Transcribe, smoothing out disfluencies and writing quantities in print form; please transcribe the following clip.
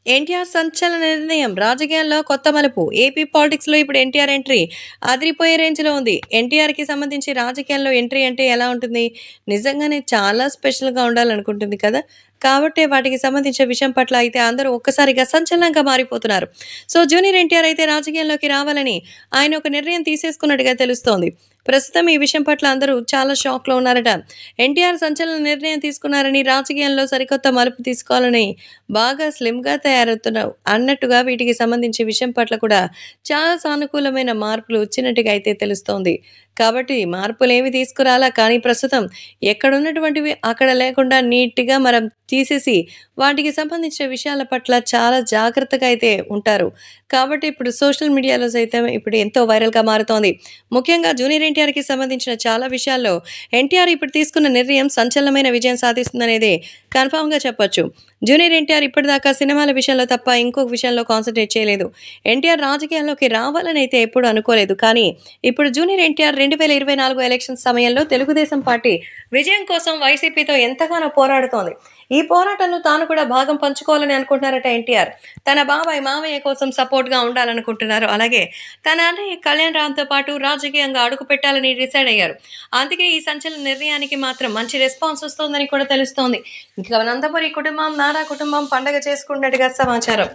ఎన్టీఆర్ సంచలన నిర్ణయం. రాజకీయాల్లో కొత్త మలుపు. ఏపీ పాలిటిక్స్‌లో ఇప్పుడు ఎన్టీఆర్ ఎంట్రీ అదిరిపోయే రేంజ్‌లో ఉంది. ఎన్టీఆర్‌కి సంబంధించి రాజకీయాల్లో ఎంట్రీ అంటే ఎలా ఉంటుంది? నిజంగానే చాలా స్పెషల్‌గా ఉండాలనుకుంటుంది కదా! కాబట్టే వాటికి సంబంధించిన విషయం పట్ల అయితే అందరూ ఒక్కసారిగా సంచలనంగా మారిపోతున్నారు. సో, జూనియర్ ఎన్టీఆర్ అయితే రాజకీయాల్లోకి రావాలని ఆయన ఒక నిర్ణయం తీసేసుకున్నట్టుగా తెలుస్తోంది. ప్రస్తుతం ఈ విషయం పట్ల అందరూ చాలా షాక్‌లో ఉన్నారట. ఎన్టీఆర్ సంచలన నిర్ణయం తీసుకున్నారని, రాజకీయంలో సరికొత్త మలుపు తీసుకోవాలని బాగా స్లిమ్‌గా తయారవుతున్నావు అన్నట్టుగా వీటికి సంబంధించి విషయం పట్ల కూడా చాలా సానుకూలమైన మార్పులు వచ్చినట్టుగా అయితే తెలుస్తోంది. కాబట్టి మార్పులేమి తీసుకురాలా, కానీ ప్రస్తుతం ఎక్కడున్నటువంటివి అక్కడ లేకుండా నీట్‌గా మనం తీసేసి వాటికి సంబంధించిన విషయాల పట్ల చాలా జాగ్రత్తగా అయితే ఉంటారు. కాబట్టి ఇప్పుడు సోషల్ మీడియాలో సైతం ఇప్పుడు ఎంతో వైరల్‌గా మారుతోంది. ముఖ్యంగా జూనియర్ ఎన్టీఆర్‌కి సంబంధించిన చాలా విషయాల్లో ఎన్టీఆర్ ఇప్పుడు తీసుకున్న నిర్ణయం సంచలనమైన విజయం సాధిస్తుందనేదే కన్ఫర్మ్‌గా చెప్పొచ్చు. జూనియర్ ఎన్టీఆర్ ఇప్పటిదాకా సినిమాల విషయంలో తప్ప ఇంకొక విషయంలో కాన్సంట్రేట్ చేయలేదు. ఎన్టీఆర్ రాజకీయాల్లోకి రావాలని అయితే ఎప్పుడు అనుకోలేదు. కానీ ఇప్పుడు జూనియర్ ఎన్టీఆర్ 2024 ఎలక్షన్స్ సమయంలో తెలుగుదేశం పార్టీ విజయం కోసం వైసీపీతో ఎంతగానో పోరాడుతోంది. ఈ పోరాటంలో తాను కూడా భాగం పంచుకోవాలని అనుకుంటున్నారట ఎన్టీఆర్. తన బాబాయ్, మావయ్య కోసం సపోర్ట్‌గా ఉండాలనుకుంటున్నారు. అలాగే తన అన్నయ్య కళ్యాణ్ రామ్‌తో పాటు రాజకీయంగా అడుగు పెట్టాలని డిసైడ్ అయ్యారు. అందుకే ఈ సంచలన నిర్ణయానికి మాత్రం మంచి రెస్పాన్స్ వస్తోందని కూడా తెలుస్తోంది. ఇక నందమూరి కుటుంబం, నారా కుటుంబం పండగ చేసుకుంటున్నట్టుగా సమాచారం.